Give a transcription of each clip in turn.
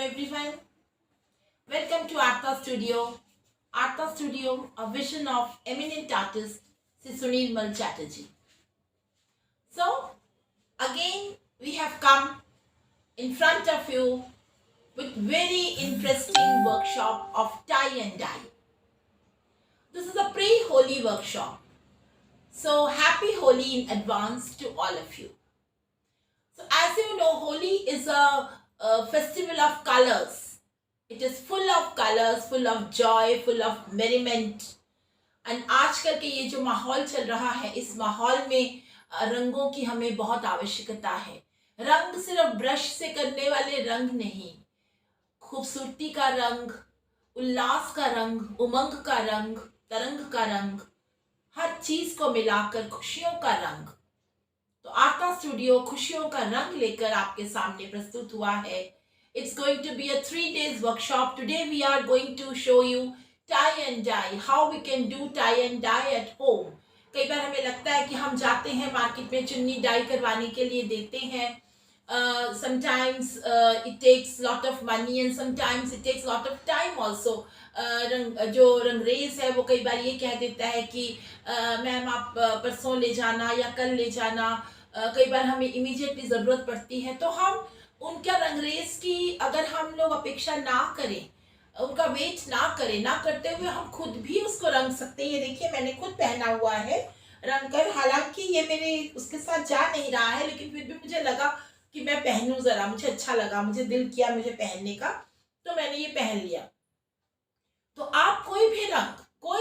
everyone. Welcome to Artha Studio. Artha Studio, a vision of eminent artist Sri Sunil Mal Chatterjee. So, again, we have come in front of you with very interesting workshop of tie and dye. This is a pre-Holi workshop. So, happy Holi in advance to all of you. So, as you know, Holi is a festival of colors. It is full of colors, full of joy, full of merriment. And आजकल के ये जो माहौल चल रहा है, इस माहौल में रंगों की हमें बहुत आवश्यकता है. रंग सिर्फ ब्रश से करने वाले रंग नहीं, खूबसूरती का रंग, उल्लास का रंग, उमंग का रंग, तरंग का रंग, हर चीज को मिलाकर खुशियों का रंग. तो आर्था स्टूडियो खुशियों का रंग लेकर आपके सामने प्रस्तुत हुआ है. It's going to be a 3 days workshop. Today we are going to show you tie and dye, how we can do tie and dye at home. कई बार हमें लगता है कि हम जाते हैं मार्केट में चुन्नी डाई करवाने के लिए देते हैं. Sometimes it takes lot of money and sometimes it takes lot of time also. जो रंगरेज है वो कई बार ये कह देता है कि मैम आप परसों ले जाना या कल ले जाना. कई बार हमें इमीडिएटली ज़रूरत पड़ती है, तो हम उनका रंगरेज की अगर हम लोग अपेक्षा ना करें, उनका वेट ना करें, ना करते हुए हम खुद भी उसको रंग सकते हैं. ये देखिए मैंने खुद पहना हुआ है रंग कर. हालांकि ये मेरे उसके साथ जा नहीं रहा है, लेकिन फिर भी मुझे लगा कि मैं पहनूं ज़रा. मुझे अच्छा लगा, मुझे दिल किया मुझे पहनने का, तो मैंने ये पहन लिया. तो आप कोई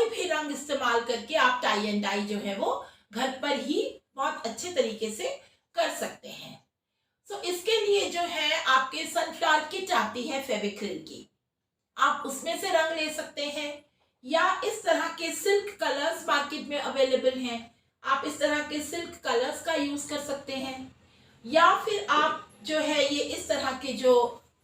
भी रंग इस्तेमाल करके आप टाई एंड डाई जो है वो घर पर ही बहुत अच्छे तरीके से कर सकते हैं. तो इसके लिए जो है आपके सनफ्लावर किट आती है फेविक्रिल की, आप उसमें से रंग ले सकते हैं, या इस तरह के सिल्क कलर्स मार्केट में अवेलेबल हैं, आप इस तरह के सिल्क कलर्स का यूज कर सकते हैं, या फिर आप जो है ये इस तरह के जो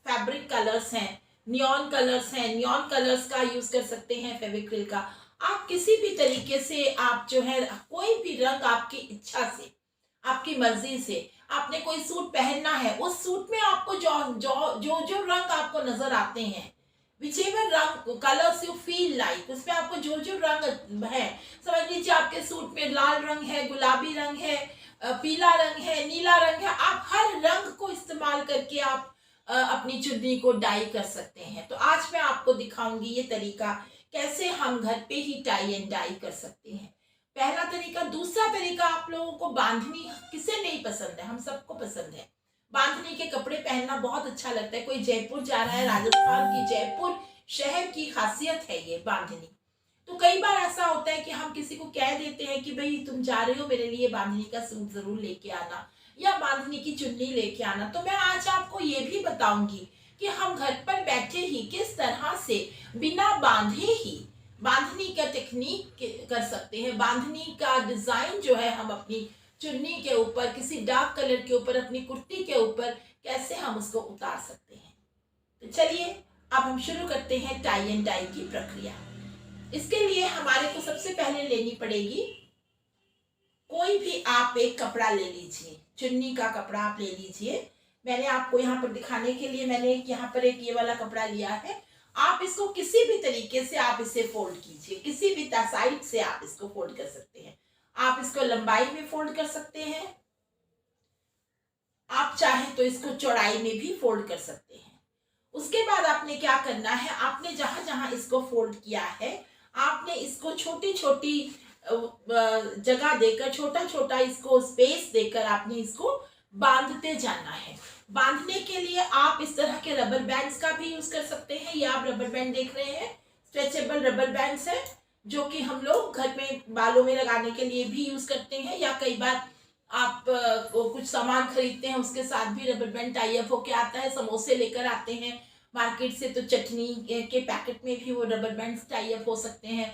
फैब्रिक कलर्स हैं, नियॉन कलर्स का यूज कर सकते हैं फेविक्रिल का. आप किसी भी तरीके से आप जो है कोई भी रंग आपकी इच्छा से, आपकी मर्जी से, आपने कोई सूट पहनना है, उस सूट में आपको जो रंग आपको नजर आते हैं, whichever रंग कलर्स यू फील लाइक, उसमें आपको जो रंग है, समझ लीजिए आपके सूट में लाल रंग है, गुलाबी रंग है, पीला रंग है, नीला रंग है, आप हर रंग को इस्तेमाल करके आप अपनी चुन्नी को डाई कर सकते हैं. तो आज मैं आपको दिखाऊंगी ये तरीका कैसे हम घर पे ही टाई एंड डाई कर सकते हैं. पहला तरीका. दूसरा तरीका, आप लोगों को बांधनी किसे नहीं पसंद है? हम सबको पसंद है. बांधनी के कपड़े पहनना बहुत अच्छा लगता है. कोई जयपुर जा रहा है, राजस्थान की जयपुर शहर की खासियत है ये बांधनी. तो कई बार ऐसा होता है कि हम किसी को कह देते हैं कि भाई तुम जा रहे हो, मेरे लिए बांधनी का सूट जरूर लेके आना या बांधनी की चुन्नी लेके आना. तो मैं आज आपको ये भी बताऊंगी कि हम घर पर बैठे ही किस तरह से बिना बांधे ही बांधनी का टेक्निक कर सकते हैं. बांधनी का डिजाइन जो है हम अपनी चुन्नी के ऊपर, किसी डार्क कलर के ऊपर, अपनी कुर्ती के ऊपर कैसे हम उसको उतार सकते हैं. तो चलिए अब हम शुरू करते हैं टाई एंड डाई की प्रक्रिया. इसके लिए हमारे को सबसे पहले लेनी पड़ेगी, कोई भी आप एक कपड़ा ले लीजिए, चुन्नी का कपड़ा आप ले लीजिए. मैंने आपको यहाँ पर दिखाने के लिए मैंने यहाँ पर एक ये वाला कपड़ा लिया है. आप इसको किसी भी तरीके से आप इसे फोल्ड कीजिए, किसी भी साइड से आप इसको फोल्ड कर सकते हैं. आप इसको लंबाई में फोल्ड कर सकते हैं, आप चाहें तो इसको चौड़ाई में भी फोल्ड कर सकते हैं. उसके बाद आपने क्या करना है, आपने जहां जहां इसको फोल्ड किया है, आपने इसको छोटी छोटी जगह देकर, छोटा छोटा इसको स्पेस देकर आपने इसको बांधते जाना है. बांधने के लिए आप इस तरह के रबर बैंड्स का भी यूज कर सकते हैं. ये आप रबर बैंड देख रहे हैं, स्ट्रेचेबल रबर बैंड्स है, जो कि हम लोग घर में बालों में लगाने के लिए भी यूज करते हैं, या कई बार आप कुछ सामान खरीदते हैं उसके साथ भी रबर बैंड टाई अप होके आता है. समोसे लेकर आते हैं मार्केट से, तो चटनी के पैकेट में भी वो रबर बैंड्स टाई अप हो सकते हैं.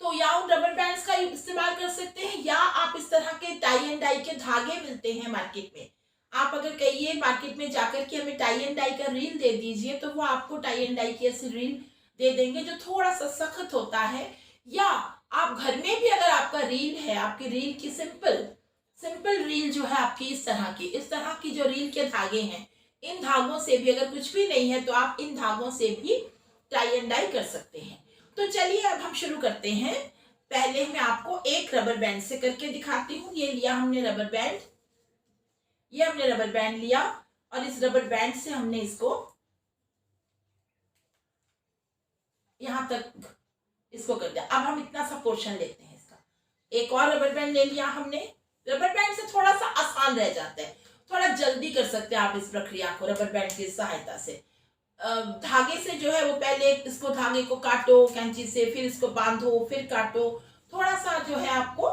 तो या उन रबर बैंड्स का इस्तेमाल कर सकते हैं, या आप इस तरह के टाई एंड डाई के धागे मिलते हैं मार्केट में. आप अगर कहिए मार्केट में जाकर के हमें टाई एंड डाई का रील दे दीजिए, तो वो आपको टाई एंड डाई की ऐसी रील दे देंगे जो थोड़ा सा सख्त होता है. या आप घर में भी अगर आपका रील है, आपकी रील की सिंपल रील जो है आपकी इस तरह की जो रील के धागे हैं, इन धागों से भी, अगर कुछ भी नहीं है तो आप इन धागों से भी टाई एंड डाई कर सकते हैं। तो चलिए अब हम शुरू करते हैं। पहले मैं आपको एक रबर बैंड से करके दिखाती हूँ। ये लिया हमने रबर बैंड, ये हमने रबर बैंड लिया और इस रबर बैंड से हमने इसको यहां तक इसको कर दिया। अब हम इतना सा पोर्शन लेते हैं इसका। एक और रबर बैंड ले लिया हमने। रबर बैंड से थोड़ा सा आसान रह जाता है, थोड़ा जल्दी कर सकते हैं आप इस प्रक्रिया को रबर बैंड की सहायता से। धागे से जो है वो पहले इसको धागे को काटो कैंची से, फिर इसको बांधो, फिर काटो। थोड़ा सा जो है आपको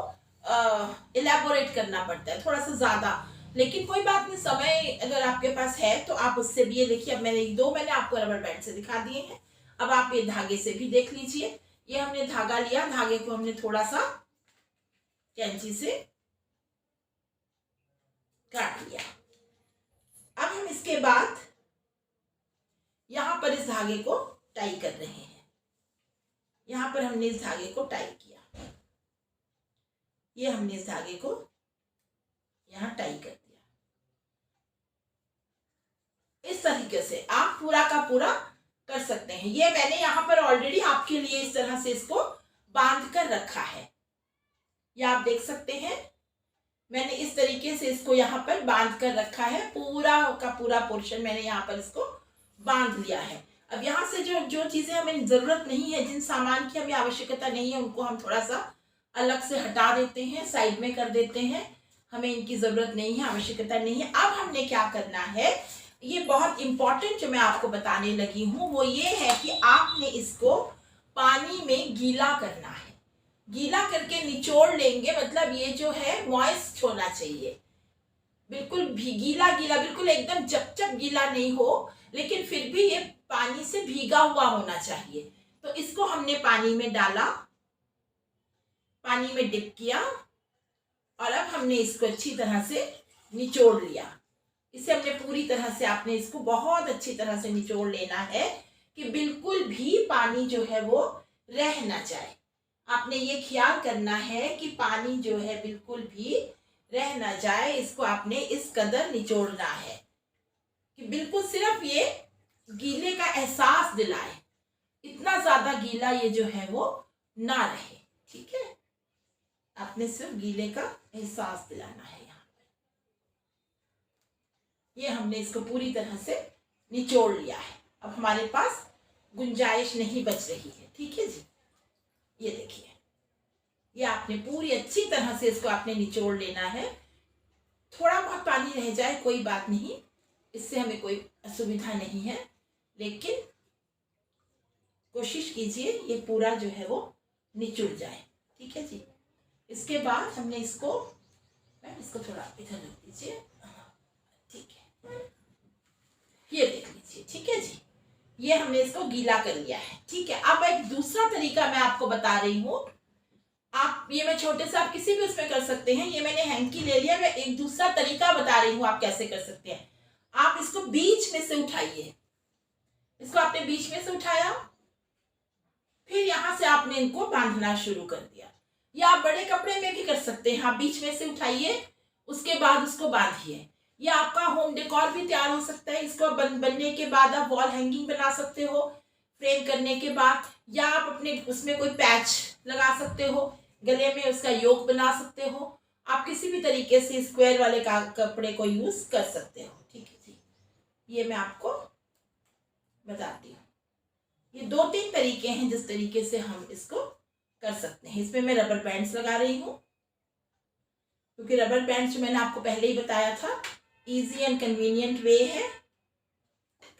इलेबोरेट करना पड़ता है, थोड़ा सा ज्यादा, लेकिन कोई बात नहीं। समय अगर आपके पास है तो आप उससे भी, ये देखिए अब मैंने आपको रबर बैंड से दिखा दिए हैं। अब आप ये धागे से भी देख लीजिए। ये हमने धागा लिया, धागे को हमने थोड़ा सा कैंची से काट लिया। अब हम इसके बाद यहां पर इस धागे को टाई कर रहे हैं। यहां पर हमने इस धागे को टाई किया, ये हमने इस धागे को यहां टाई कर दिया। इस तरीके से आप पूरा का पूरा कर सकते हैं। ये मैंने यहां पर ऑलरेडी आपके लिए इस तरह से इसको बांध कर रखा है, ये आप देख सकते हैं। मैंने इस तरीके से इसको यहाँ पर बांध कर रखा है। पूरा का पूरा पोर्शन मैंने यहाँ पर इसको बांध लिया है। अब यहाँ से जो जो चीजें हमें जरूरत नहीं है, जिन सामान की हमें आवश्यकता नहीं है, उनको हम थोड़ा सा अलग से हटा देते हैं, साइड में कर देते हैं। हमें इनकी जरूरत नहीं है, आवश्यकता नहीं है। अब हमने क्या करना है, ये बहुत इंपॉर्टेंट जो मैं आपको बताने लगी हूँ वो ये है कि आपने इसको पानी में गीला करना है। गीला करके निचोड़ लेंगे, मतलब ये जो है मॉइस्ट होना चाहिए, बिल्कुल भी गीला गीला, बिल्कुल एकदम चपचप गीला नहीं हो, लेकिन फिर भी ये पानी से भीगा हुआ होना चाहिए। तो इसको हमने पानी में डाला, पानी में डिप किया और अब हमने इसको अच्छी तरह से निचोड़ लिया। इसे हमने पूरी तरह से, आपने इसको बहुत अच्छी तरह से निचोड़ लेना है कि बिल्कुल भी पानी जो है वो रह ना जाए। आपने ये ख्याल करना है कि पानी जो है बिल्कुल भी रह ना जाए। इसको आपने इस कदर निचोड़ना है कि बिल्कुल सिर्फ ये गीले का एहसास दिलाए, इतना ज्यादा गीला ये जो है वो ना रहे। ठीक है, आपने सिर्फ गीले का एहसास दिलाना है। यहाँ पर ये हमने इसको पूरी तरह से निचोड़ लिया है। अब हमारे पास गुंजाइश नहीं बच रही है। ठीक है जी, ये देखिए, ये आपने पूरी अच्छी तरह से इसको आपने निचोड़ लेना है। थोड़ा बहुत पानी रह जाए कोई बात नहीं, इससे हमें कोई असुविधा नहीं है, लेकिन कोशिश कीजिए ये पूरा जो है वो निचुड़ जाए। ठीक है जी, इसके बाद हमने इसको, मैम इसको थोड़ा इधर रख दीजिए। ठीक है, ये देख लीजिए। ठीक है जी, ये हमने इसको गीला कर लिया है। ठीक है, अब एक दूसरा तरीका मैं आपको बता रही हूँ। आप ये, मैं छोटे से आप किसी भी उसमें कर सकते हैं। ये मैंने हैंकी ले लिया, मैं एक दूसरा तरीका बता रही हूँ आप कैसे कर सकते हैं। आप इसको बीच में से उठाइए, इसको आपने बीच में से उठाया, फिर यहां से आपने इनको बांधना शुरू कर दिया। या आप बड़े कपड़े में भी कर सकते हैं। आप बीच में से उठाइए, उसके बाद उसको बांधिए। ये आपका होम डेकोर भी तैयार हो सकता है। इसको बनने के बाद आप वॉल हैंगिंग बना सकते हो फ्रेम करने के बाद, या आप अपने उसमें कोई पैच लगा सकते हो, गले में उसका योक बना सकते हो। आप किसी भी तरीके से स्क्वायर वाले कपड़े को यूज कर सकते हो। ठीक है जी, ये मैं आपको बताती हूँ। ये 2-3 तरीके हैं जिस तरीके से हम इसको कर सकते हैं। इसमें मैं रबर बैंड्स लगा रही हूँ, क्योंकि रबर बैंड्स जो मैंने आपको पहले ही बताया था, इजी एंड कन्वीनियंट वे है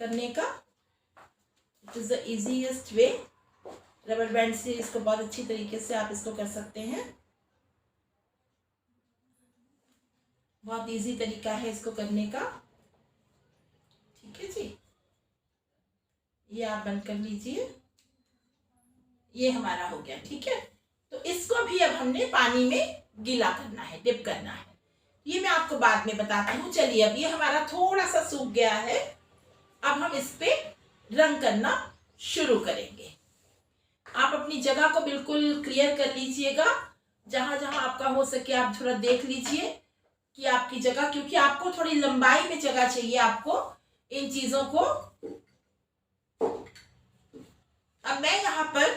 करने का। It is the easiest way. Rubber band से इसको बहुत अच्छी तरीके से आप इसको कर सकते हैं। बहुत इजी तरीका है इसको करने का। ठीक है जी, ये आप बंद कर लीजिए। ये हमारा हो गया। ठीक है, तो इसको भी अब हमने पानी में गीला करना है, डिप करना है। ये मैं आपको बाद में बताती हूँ। चलिए, अब ये हमारा थोड़ा सा सूख गया है। अब हम इस पे रंग करना शुरू करेंगे। आप अपनी जगह को बिल्कुल क्लियर कर लीजिएगा। जहां जहां आपका हो सके आप थोड़ा देख लीजिए कि आपकी जगह, क्योंकि आपको थोड़ी लंबाई में जगह चाहिए आपको इन चीजों को। अब मैं यहाँ पर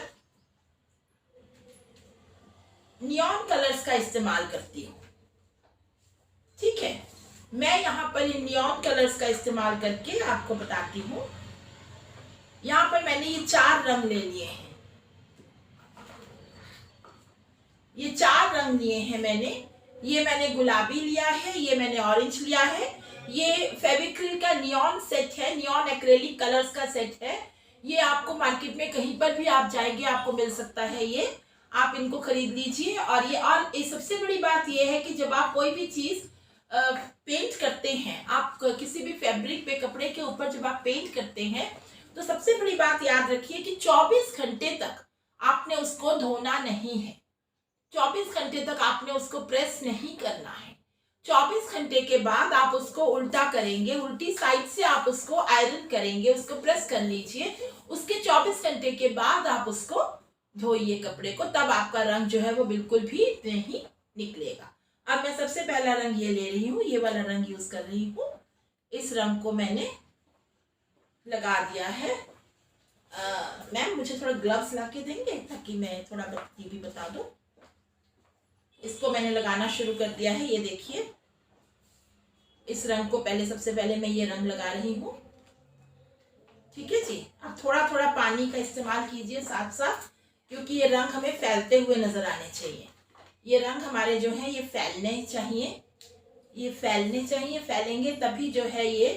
नियॉन कलर्स का इस्तेमाल करती हूँ। ठीक है, मैं यहाँ पर इन नियॉन कलर्स का इस्तेमाल करके आपको बताती हूँ। यहाँ पर मैंने ये 4 रंग ले लिए हैं। ये 4 रंग लिए हैं मैंने। ये मैंने गुलाबी लिया है, ये मैंने ऑरेंज लिया है, ये फेविक्रिल का नियॉन सेट है, नियॉन एक्रेलिक कलर्स का सेट है। ये आपको मार्केट में कहीं पर भी आप जाएंगे आपको मिल सकता है। ये आप इनको खरीद लीजिए। और ये सबसे बड़ी बात ये है कि जब आप कोई भी चीज पेंट करते हैं, आप किसी भी फैब्रिक पे, कपड़े के ऊपर जब आप पेंट करते हैं, तो सबसे बड़ी बात याद रखिए कि 24 घंटे तक आपने उसको धोना नहीं है। 24 घंटे तक आपने उसको प्रेस नहीं करना है। 24 घंटे के बाद आप उसको उल्टा करेंगे, उल्टी साइड से आप उसको आयरन करेंगे, उसको प्रेस कर लीजिए। उसके 24 घंटे के बाद आप उसको धोइए कपड़े को, तब आपका रंग जो है वो बिल्कुल भी नहीं निकलेगा। अब मैं सबसे पहला रंग ये ले रही हूँ, ये वाला रंग यूज कर रही हूँ। इस रंग को मैंने लगा दिया है। मैम मुझे थोड़ा ग्लव्स ला के देंगे ताकि मैं थोड़ा ये भी बता दूं। इसको मैंने लगाना शुरू कर दिया है। ये देखिए, इस रंग को सबसे पहले मैं ये रंग लगा रही हूँ। ठीक है जी, अब थोड़ा थोड़ा पानी का इस्तेमाल कीजिए साथ साथ, क्योंकि ये रंग हमें फैलते हुए नजर आने चाहिए। ये रंग हमारे जो है ये फैलने चाहिए, ये फैलने चाहिए। फैलेंगे तभी जो है ये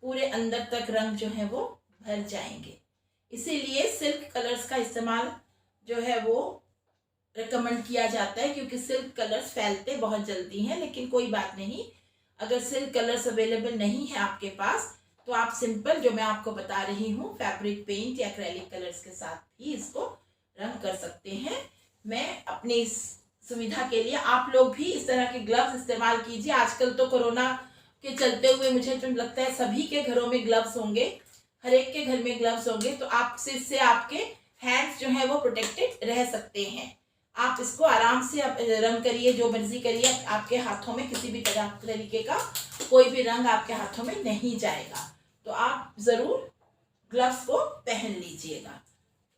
पूरे अंदर तक रंग जो है वो भर जाएंगे। इसीलिए सिल्क कलर्स का इस्तेमाल जो है वो रिकमेंड किया जाता है, क्योंकि सिल्क कलर्स फैलते बहुत जल्दी हैं। लेकिन कोई बात नहीं, अगर सिल्क कलर्स अवेलेबल नहीं है आपके पास तो आप सिंपल जो मैं आपको बता रही हूँ फैब्रिक पेंट या एक्रेलिक कलर्स के साथ भी इसको रंग कर सकते हैं। मैं अपनी सुविधा के लिए, आप लोग भी इस तरह के ग्लव्स इस्तेमाल कीजिए। आजकल तो कोरोना के चलते हुए मुझे तो लगता है सभी के घरों में ग्लव्स होंगे, हर एक के घर में ग्लव्स होंगे, तो आपसे इससे आपके हैंड्स जो है वो प्रोटेक्टेड रह सकते हैं। आप इसको आराम से रंग करिए, जो मर्जी करिए, आपके हाथों में किसी भी तरीके का कोई भी रंग आपके हाथों में नहीं जाएगा। तो आप जरूर ग्लव्स को पहन लीजिएगा,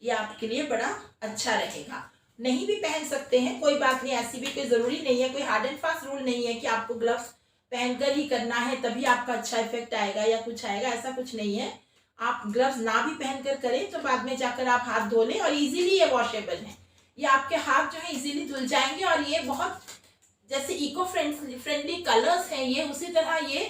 ये आपके लिए बड़ा अच्छा रहेगा। नहीं भी पहन सकते हैं, कोई बात नहीं, ऐसी भी कोई जरूरी नहीं है, कोई हार्ड एंड फास्ट रूल नहीं है कि आपको ग्लव्स पहनकर ही करना है तभी आपका अच्छा इफेक्ट आएगा या कुछ आएगा, ऐसा कुछ नहीं है। आप ग्लव्स ना भी पहनकर करें तो बाद में जाकर आप हाथ धो लें, और इजीली ये वॉशेबल है। ये आपके हाथ जो है इजीली धुल जाएंगे, और ये बहुत जैसे इको फ्रेंडली कलर्स हैं ये, उसी तरह ये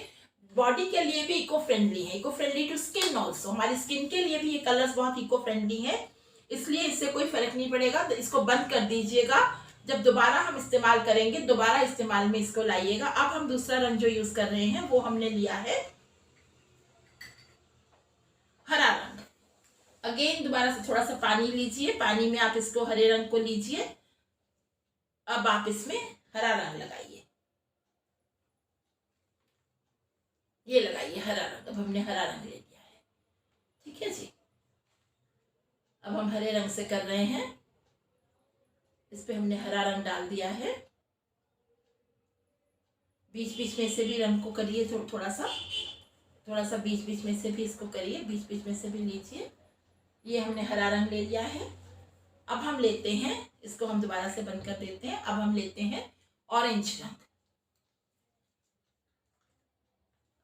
बॉडी के लिए भी इको फ्रेंडली है, eco friendly to skin also. हमारी स्किन के लिए भी ये कलर्स बहुत इको फ्रेंडली है, इसलिए इससे कोई फर्क नहीं पड़ेगा। तो इसको बंद कर दीजिएगा, जब दोबारा हम इस्तेमाल करेंगे दोबारा इस्तेमाल में इसको लाइएगा। अब हम दूसरा रंग जो यूज कर रहे हैं वो हमने लिया है हरा रंग। अगेन दोबारा से थोड़ा सा पानी लीजिए, पानी में आप इसको हरे रंग को लीजिए। अब आप इसमें हरा रंग लगाइए, ये लगाइए हरा रंग। अब हमने हरा रंग ले लिया है। ठीक है जी, अब हम हरे रंग से कर रहे हैं, इस पे हमने हरा रंग डाल दिया है। बीच बीच में से भी रंग को करिए, थोड़ा सा बीच बीच में से भी इसको करिए, बीच बीच में से भी लीजिए। ये हमने हरा रंग ले लिया है। अब हम लेते हैं, इसको हम दोबारा से बंद कर देते हैं। अब हम लेते हैं ऑरेंज रंग।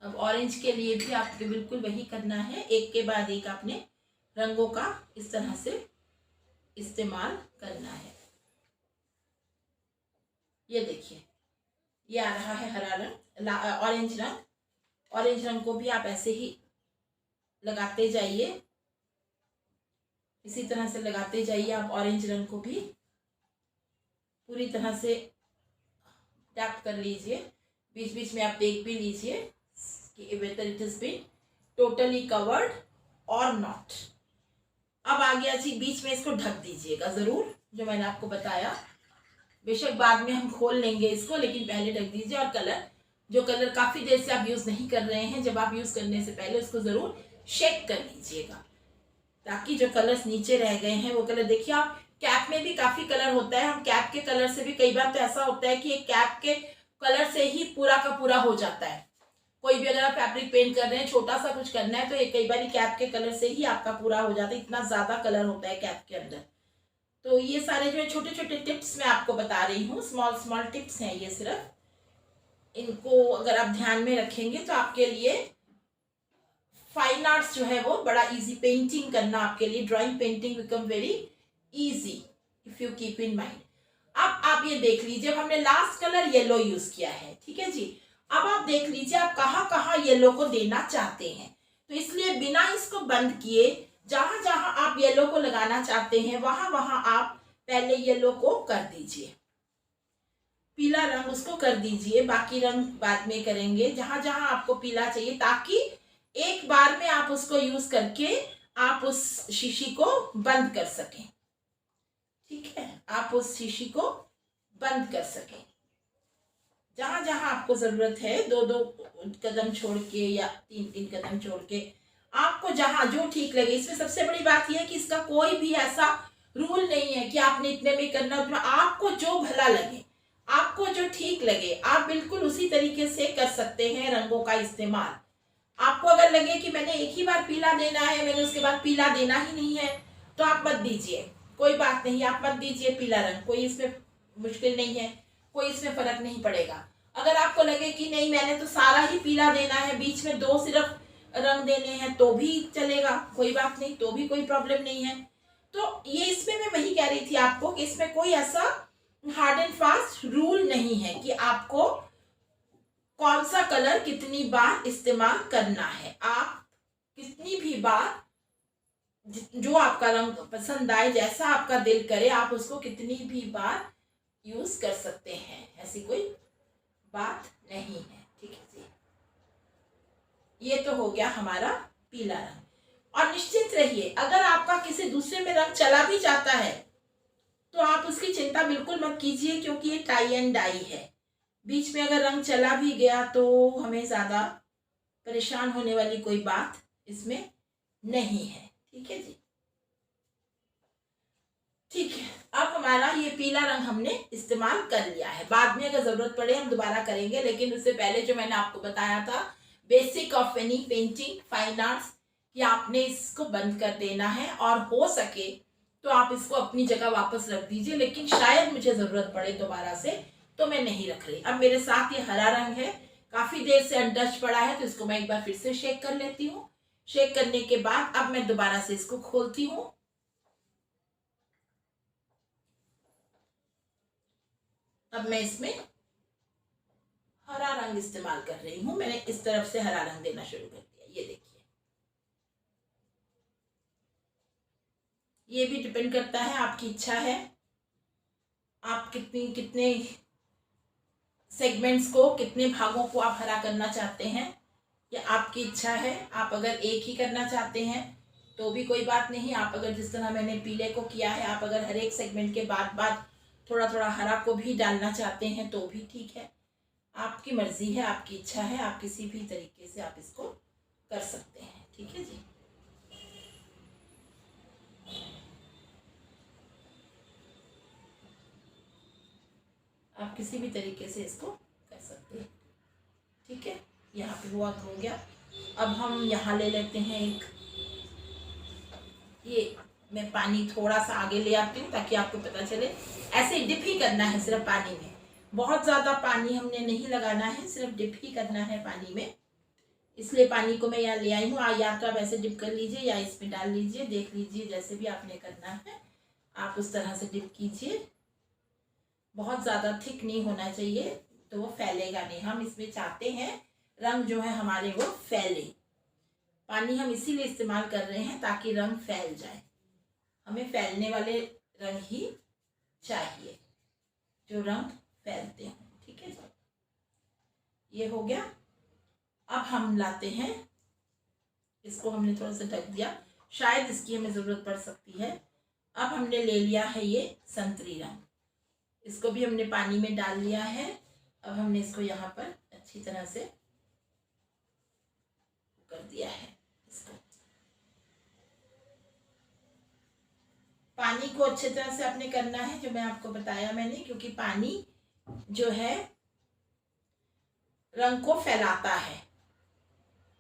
अब ऑरेंज के लिए भी आपको बिल्कुल वही करना है, एक के बाद एक आपने रंगों का इस तरह से इस्तेमाल करना है। ये देखिए, ये आ रहा है हरा रंग, ऑरेंज रंग। ऑरेंज रंग को भी आप ऐसे ही लगाते जाइए, इसी तरह से लगाते जाइए। आप ऑरेंज रंग को भी पूरी तरह से टैप कर लीजिए, बीच बीच में आप देख भी लीजिए कि whether it is been totally covered और नॉट। अब आ गया जी, बीच में इसको ढक दीजिएगा जरूर, जो मैंने आपको बताया। बेशक बाद में हम खोल लेंगे इसको, लेकिन पहले ढक दीजिए। और कलर काफी देर से आप यूज नहीं कर रहे हैं, जब आप यूज करने से पहले उसको जरूर शेक कर लीजिएगा, ताकि जो कलर्स नीचे रह गए हैं वो कलर, देखिए आप कैप में भी काफी कलर होता है। हम कैप के कलर से भी, कई बार तो ऐसा होता है कि एक कैप के कलर से ही पूरा का पूरा हो जाता है, कोई भी अगर आप फैब्रिक पेंट कर रहे हैं, छोटा सा कुछ करना है, तो ये कई बार कैप के कलर से ही आपका पूरा हो जाता है, इतना ज़्यादा कलर होता है कैप के अंदर। तो ये सारे जो है छोटे छोटे टिप्स मैं आपको बता रही हूँ, स्मॉल स्मॉल टिप्स हैं ये सिर्फ। इनको अगर आप ध्यान में रखेंगे तो आपके लिए फाइन आर्ट्स जो है वो बड़ा इजी, पेंटिंग करना आपके लिए, drawing painting become very easy if you keep in mind. अब आप ये देख लीजिए, अब हमने लास्ट कलर येलो यूज किया है, ठीक है जी। अब आप देख लीजिए आप कहाँ कहाँ येलो को देना चाहते हैं। तो इसलिए बिना इसको बंद किए जहां जहां आप येलो को लगाना चाहते हैं वहां वहां आप पहले येलो को कर दीजिए, पीला रंग उसको कर दीजिए, बाकी रंग बाद में करेंगे। जहां जहां आपको पीला चाहिए, ताकि एक बार में आप उसको यूज करके आप उस शीशी को बंद कर सकें, ठीक है, आप उस शीशी को बंद कर सकें। जहां जहां आपको जरूरत है, दो दो कदम छोड़ के या तीन तीन कदम छोड़ के, आपको जहां जो ठीक लगे। इसमें सबसे बड़ी बात यह है कि इसका कोई भी ऐसा रूल नहीं है कि आपने इतने में करना, उतना। आपको जो भला लगे, आपको जो ठीक लगे, आप बिल्कुल उसी तरीके से कर सकते हैं रंगों का इस्तेमाल। आपको अगर लगे कि मैंने एक ही बार पीला देना है, मैंने उसके बाद पीला देना ही नहीं है, तो आप मत दीजिए, कोई बात नहीं, आप मत दीजिए पीला रंग, कोई इसमें मुश्किल नहीं है, कोई इसमें फर्क नहीं पड़ेगा। अगर आपको लगे कि नहीं मैंने तो सारा ही पीला देना है, बीच में दो सिर्फ रंग देने हैं, तो भी चलेगा, कोई बात नहीं, तो भी कोई प्रॉब्लम नहीं है। तो ये इसमें मैं वही कह रही थी आपको कि इसमें कोई ऐसा हार्ड एंड फास्ट रूल नहीं है कि आपको कौन सा कलर कितनी बार इस्तेमाल करना है। आप कितनी भी बार, जो आपका रंग पसंद आए, जैसा आपका दिल करे, आप उसको कितनी भी बार यूज कर सकते हैं, ऐसी कोई बात नहीं है, ठीक है जी। ये तो हो गया हमारा पीला रंग। और निश्चित रहिए, अगर आपका किसी दूसरे में रंग चला भी जाता है तो आप उसकी चिंता बिल्कुल मत कीजिए, क्योंकि ये टाई एंड डाई है। बीच में अगर रंग चला भी गया तो हमें ज़्यादा परेशान होने वाली कोई बात इसमें नहीं है, ठीक है जी। ठीक है, अब हमारा ये पीला रंग हमने इस्तेमाल कर लिया है। बाद में अगर ज़रूरत पड़े हम दोबारा करेंगे, लेकिन उससे पहले जो मैंने आपको बताया था basic of any painting fine arts, कि आपने इसको बंद कर देना है, और हो सके तो आप इसको अपनी जगह वापस रख दीजिए। लेकिन शायद मुझे ज़रूरत पड़े दोबारा से, तो मैं नहीं रख रही। अब मेरे साथ ये हरा रंग है, काफ़ी देर से अनटच पड़ा है, तो इसको मैं एक बार फिर से शेक कर लेती हूँ। शेक करने के बाद अब मैं दोबारा से इसको खोलती हूँ। अब मैं इसमें हरा रंग इस्तेमाल कर रही हूँ। मैंने इस तरफ से हरा रंग देना शुरू कर दिया, ये देखिए। ये भी डिपेंड करता है, आपकी इच्छा है, आप कितने सेगमेंट्स को, कितने भागों को आप हरा करना चाहते हैं, ये आपकी इच्छा है। आप अगर एक ही करना चाहते हैं तो भी कोई बात नहीं। आप अगर जिस तरह मैंने पीले को किया है, आप अगर हर एक सेगमेंट के बाद थोड़ा थोड़ा हरा को भी डालना चाहते हैं तो भी ठीक है। आपकी मर्जी है, आपकी इच्छा है, आप किसी भी तरीके से आप इसको कर सकते हैं, ठीक है जी। आप किसी भी तरीके से इसको कर सकते हैं, ठीक है। यहाँ पे हुआ हो गया। अब हम यहाँ ले लेते हैं एक, ये मैं पानी थोड़ा सा आगे ले आती हूँ ताकि आपको पता चले। ऐसे डिप ही करना है सिर्फ पानी में, बहुत ज़्यादा पानी हमने नहीं लगाना है, सिर्फ डिप ही करना है पानी में। इसलिए पानी को मैं यहाँ ले आई हूँ। या तो आप ऐसे डिप कर लीजिए या इसमें डाल लीजिए, देख लीजिए, जैसे भी आपने करना है आप उस तरह से डिप कीजिए। बहुत ज़्यादा थिक नहीं होना चाहिए, तो वो फैलेगा नहीं। हम इसमें चाहते हैं रंग जो है हमारे वो फैले। पानी हम इसीलिए इस्तेमाल कर रहे हैं ताकि रंग फैल जाए। हमें फैलने वाले रंग ही चाहिए, जो रंग फैलते हैं, ठीक है। ये हो गया। अब हम लाते हैं, इसको हमने थोड़ा सा ढक दिया, शायद इसकी हमें ज़रूरत पड़ सकती है। अब हमने ले लिया है ये संतरी रंग, इसको भी हमने पानी में डाल लिया है। अब हमने इसको यहाँ पर अच्छी तरह से कर दिया है। इसको पानी को अच्छी तरह से आपने करना है, जो मैं आपको बताया मैंने, क्योंकि पानी जो है रंग को फैलाता है।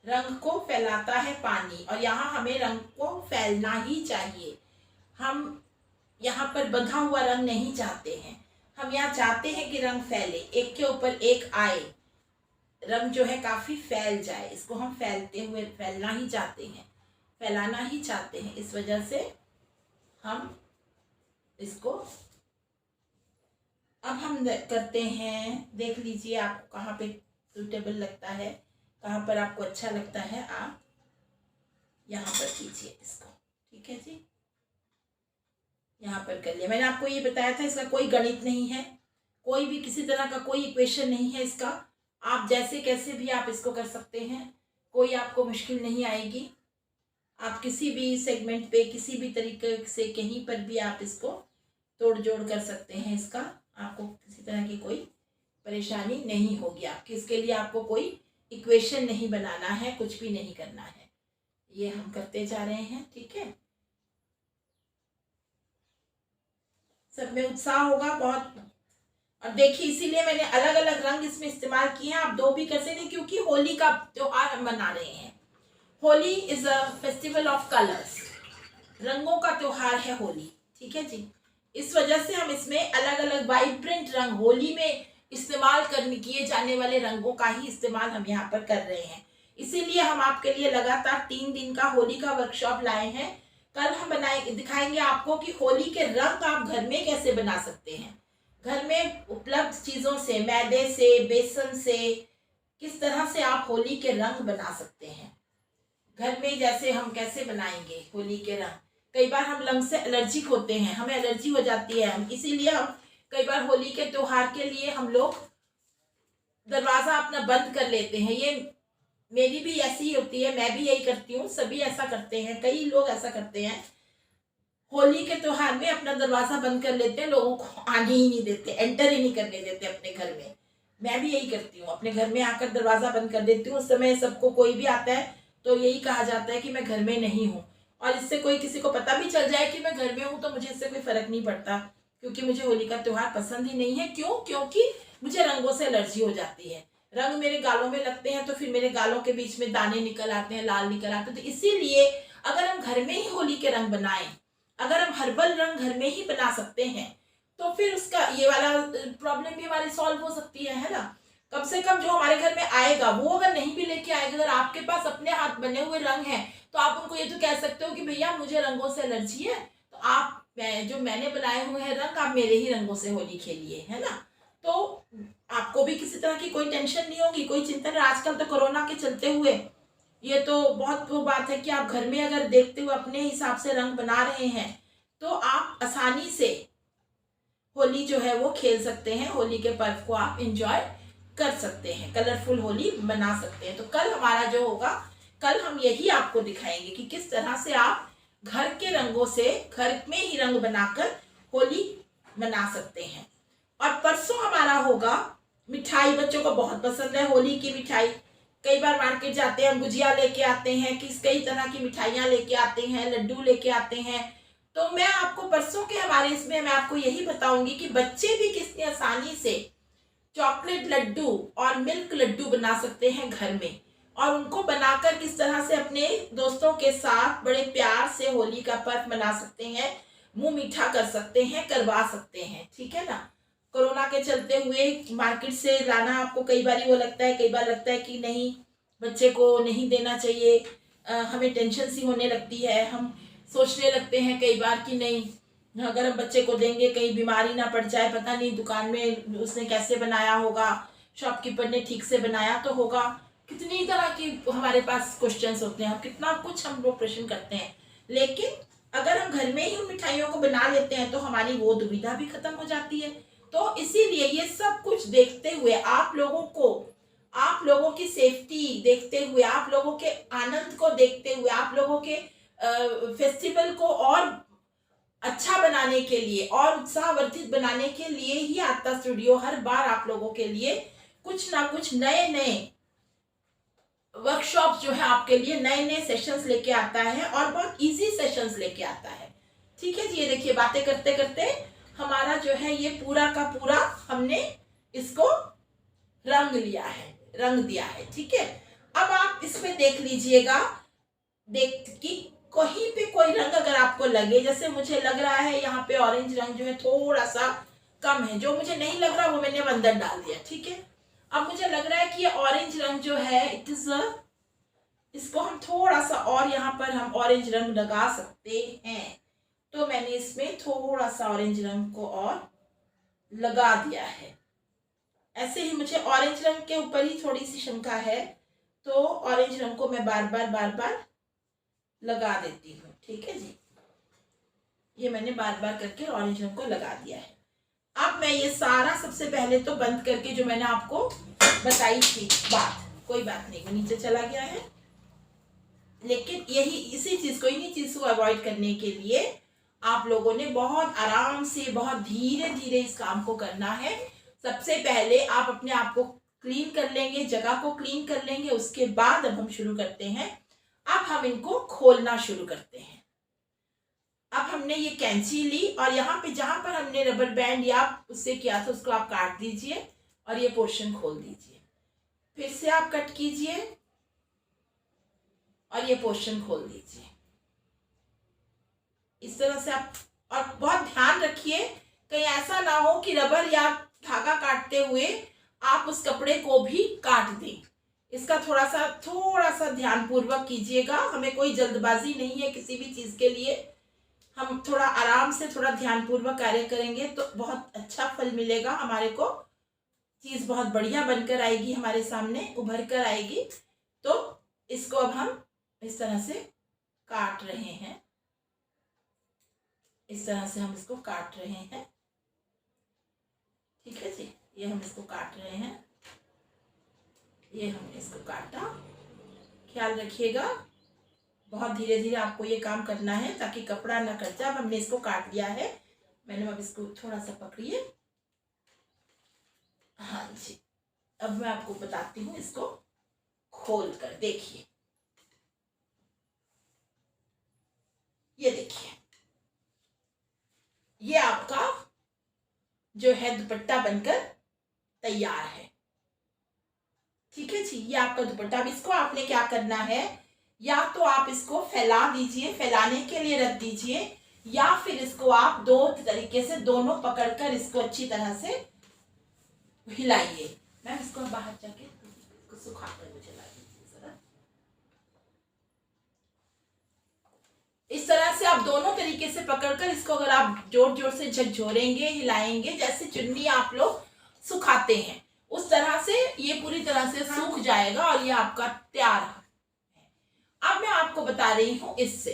रंग को फैलाता है पानी, और यहाँ हमें रंग को फैलना ही चाहिए। हम यहाँ पर बंधा हुआ रंग नहीं चाहते हैं, हम यहाँ चाहते हैं कि रंग फैले, एक के ऊपर एक आए, रंग जो है काफ़ी फैल जाए। इसको हम फैलना ही चाहते हैं, फैलाना ही चाहते हैं। इस वजह से हम इसको अब हम करते हैं। देख लीजिए आपको कहाँ पे सूटेबल लगता है, कहाँ पर आपको अच्छा लगता है, आप यहाँ पर कीजिए इसको। ठीक है जी, यहाँ पर कर लिया। मैंने आपको ये बताया था इसका कोई गणित नहीं है, कोई भी किसी तरह का कोई इक्वेशन नहीं है इसका। आप जैसे कैसे भी आप इसको कर सकते हैं, कोई आपको मुश्किल नहीं आएगी। आप किसी भी सेगमेंट पे किसी भी तरीके से कहीं पर भी आप इसको तोड़ जोड़ कर सकते हैं। इसका आपको किसी तरह की कोई परेशानी नहीं होगी। आपकी इसके लिए आपको कोई इक्वेशन नहीं बनाना है, कुछ भी नहीं करना है। ये हम करते जा रहे हैं। ठीक है, सब में उत्साह होगा बहुत। और देखिए इसीलिए मैंने अलग अलग रंग इसमें इस्तेमाल किए हैं। आप दो भी कर सकते हैं क्योंकि होली का त्योहार हम मना रहे हैं। Holi is a festival of colours, रंगों का त्योहार है होली। ठीक है जी, इस वजह से हम इसमें अलग अलग वाइब्रेंट रंग, होली में इस्तेमाल करने किए जाने वाले रंगों का ही इस्तेमाल हम यहाँ पर कर रहे हैं। इसीलिए हम आपके लिए लगातार 3 दिन का होली का वर्कशॉप लाए हैं। कल हम दिखाएंगे आपको कि होली के रंग आप घर में कैसे बना सकते हैं। घर में उपलब्ध चीज़ों से, मैदे से, बेसन से, किस तरह से आप होली के रंग बना सकते हैं घर में। जैसे हम कैसे बनाएंगे होली के रंग। कई बार हम रंग से एलर्जिक होते हैं, हमें एलर्जी हो जाती है, हम इसीलिए हम कई बार होली के त्योहार के लिए हम लोग दरवाज़ा अपना बंद कर लेते हैं। ये मेरी भी ऐसी ही होती है, मैं भी यही करती हूँ, सभी ऐसा करते हैं, कई लोग ऐसा करते हैं। होली के त्योहार में अपना दरवाज़ा बंद कर लेते हैं, लोगों को आने ही नहीं देते, एंटर ही नहीं करने देते अपने घर में। मैं भी यही करती हूँ, अपने घर में आकर दरवाज़ा बंद कर देती हूँ। उस समय सबको कोई भी आता है तो यही कहा जाता है कि मैं घर में नहीं हूँ। और इससे कोई किसी को पता भी चल जाए कि मैं घर में हूँ तो मुझे इससे कोई फ़र्क नहीं पड़ता, क्योंकि मुझे होली का त्यौहार पसंद ही नहीं है। क्यों? क्योंकि मुझे रंगों से एलर्जी हो जाती है। रंग मेरे गालों में लगते हैं तो फिर मेरे गालों के बीच में दाने निकल आते हैं, लाल निकल आते हैं। तो इसीलिए अगर हम घर में ही होली के रंग बनाएं, अगर हम हर्बल रंग घर में ही बना सकते हैं तो फिर उसका ये वाला प्रॉब्लम भी हमारी सॉल्व हो सकती है ना। कम से कम जो हमारे घर में आएगा वो अगर नहीं भी लेके आएगा, अगर आपके पास अपने हाथ बने हुए रंग हैं तो आप उनको ये तो कह सकते हो कि भैया मुझे रंगों से एलर्जी है, तो आप जो मैंने बनाए हुए हैं रंग, आप मेरे ही रंगों से होली खेलिए, है ना। तो आपको भी किसी तरह की कोई टेंशन नहीं होगी, कोई चिंता नहीं। आजकल तो कोरोना के चलते हुए ये तो बहुत वो बात है कि आप घर में अगर देखते हुए अपने हिसाब से रंग बना रहे हैं तो आप आसानी से होली जो है वो खेल सकते हैं। होली के पर्व को आप एंजॉय कर सकते हैं, कलरफुल होली बना सकते हैं। तो कल हमारा जो होगा, कल हम यही आपको दिखाएंगे कि किस तरह से आप घर के रंगों से घर में ही रंग बनाकर होली मना सकते हैं। और परसों हमारा होगा मिठाई। बच्चों को बहुत पसंद है होली की मिठाई। कई बार मार्केट जाते हैं, गुजिया लेके आते हैं, कई तरह की मिठाइयाँ लेके आते हैं, लड्डू लेके आते हैं। तो मैं आपको परसों के हमारे इसमें मैं आपको यही बताऊंगी कि बच्चे भी कितनी आसानी से चॉकलेट लड्डू और मिल्क लड्डू बना सकते हैं घर में, और उनको बनाकर किस तरह से अपने दोस्तों के साथ बड़े प्यार से होली का पर्व मना सकते हैं, मुंह मीठा कर सकते हैं, करवा सकते हैं। ठीक है ना। कोरोना के चलते हुए मार्केट से लाना आपको कई बार वो लगता है, कई बार लगता है कि नहीं बच्चे को नहीं देना चाहिए, हमें टेंशन सी होने लगती है। हम सोचने लगते हैं कई बार कि नहीं, अगर हम बच्चे को देंगे कहीं बीमारी ना पड़ जाए, पता नहीं दुकान में उसने कैसे बनाया होगा, शॉपकीपर ने ठीक से बनाया तो होगा। कितनी तरह की हमारे पास क्वेश्चंस होते हैं, कितना कुछ हम लोग प्रश्न करते हैं। लेकिन अगर हम घर में ही उन मिठाइयों को बना लेते हैं तो हमारी वो दुविधा भी खत्म हो जाती है। तो इसीलिए ये सब कुछ देखते हुए, आप लोगों की सेफ्टी देखते हुए, आप लोगों के आनंद को देखते हुए, आप लोगों के फेस्टिवल को और अच्छा बनाने के लिए और उत्साहवर्धित बनाने के लिए ही आता स्टूडियो हर बार आप लोगों के लिए कुछ ना कुछ नए नए वर्कशॉप जो है आपके लिए नए नए सेशंस लेके आता है, और बहुत इजी सेशंस लेके आता है। ठीक है जी। ये देखिए बातें करते करते हमारा जो है ये पूरा का पूरा हमने इसको रंग लिया है, रंग दिया है। ठीक है। अब आप इसमें देख लीजिएगा, देख कि कहीं पे कोई रंग अगर आपको लगे, जैसे मुझे लग रहा है यहाँ पे ऑरेंज रंग जो है थोड़ा सा कम है, जो मुझे नहीं लग रहा वो मैंने अंदर डाल दिया, ठीक है। अब मुझे लग रहा है कि ये ऑरेंज रंग जो है इट इज, इसको हम थोड़ा सा और यहाँ पर हम ऑरेंज रंग लगा सकते हैं, तो मैंने इसमें थोड़ा सा ऑरेंज रंग को और लगा दिया है। ऐसे ही मुझे ऑरेंज रंग के ऊपर ही थोड़ी सी शंका है, तो ऑरेंज रंग को मैं बार बार लगा देती हूँ, ठीक है जी। ये मैंने बार बार करके ऑरेंज रंग को लगा दिया है। अब मैं ये सारा सबसे पहले तो बंद करके, जो मैंने आपको बताई थी बात, कोई बात नहीं, वो नीचे चला गया है, लेकिन यही इसी चीज को, इन्हीं चीज को अवॉइड करने के लिए आप लोगों ने बहुत आराम से, बहुत धीरे धीरे इस काम को करना है। सबसे पहले आप अपने आप को क्लीन कर लेंगे, जगह को क्लीन कर लेंगे, उसके बाद अब हम शुरू करते हैं। अब हम इनको खोलना शुरू करते हैं। अब हमने ये कैंची ली और यहाँ पे जहां पर हमने रबर बैंड या उससे किया था उसको आप काट दीजिए और ये पोर्शन खोल दीजिए। फिर से आप कट कीजिए और ये पोर्शन खोल दीजिए। इस तरह से आप, और बहुत ध्यान रखिए कहीं ऐसा ना हो कि रबर या धागा काटते हुए आप उस कपड़े को भी काट दें। इसका थोड़ा सा ध्यान पूर्वक कीजिएगा। हमें कोई जल्दबाजी नहीं है किसी भी चीज के लिए, हम थोड़ा आराम से, थोड़ा ध्यान पूर्वक कार्य करेंगे तो बहुत अच्छा फल मिलेगा हमारे को। चीज बहुत बढ़िया बनकर आएगी, हमारे सामने उभर कर आएगी। तो इसको अब हम इस तरह से काट रहे हैं, इस तरह से हम इसको काट रहे हैं, ठीक है जी। ये हम इसको काट रहे हैं, ये हमने इसको काटा। ख्याल रखिएगा, बहुत धीरे धीरे आपको ये काम करना है ताकि कपड़ा ना कट जाए। अब हमने इसको काट दिया है, मैंने अब इसको थोड़ा सा पकड़िए, हाँ जी। अब मैं आपको बताती हूँ, इसको खोल कर देखिए, ये देखिए, ये आपका जो है दुपट्टा बनकर तैयार है, ठीक है जी। ये आपका दुपट्टा। अब इसको आपने क्या करना है, या तो आप इसको फैला दीजिए, फैलाने के लिए रख दीजिए, या फिर इसको आप दो तरीके से दोनों पकड़कर इसको अच्छी तरह से हिलाइए। मैम इसको बाहर जाके इसको सुखा कर मुझे ला दीजिए जरा। इस तरह से आप दोनों तरीके से पकड़कर इसको अगर आप जोर जोर से झकझोरेंगे, हिलाएंगे, जैसे चुन्नी आप लोग सुखाते हैं उस तरह से ये पूरी तरह से सूख जाएगा और ये आपका तैयार है। अब मैं आपको बता रही हूं, इससे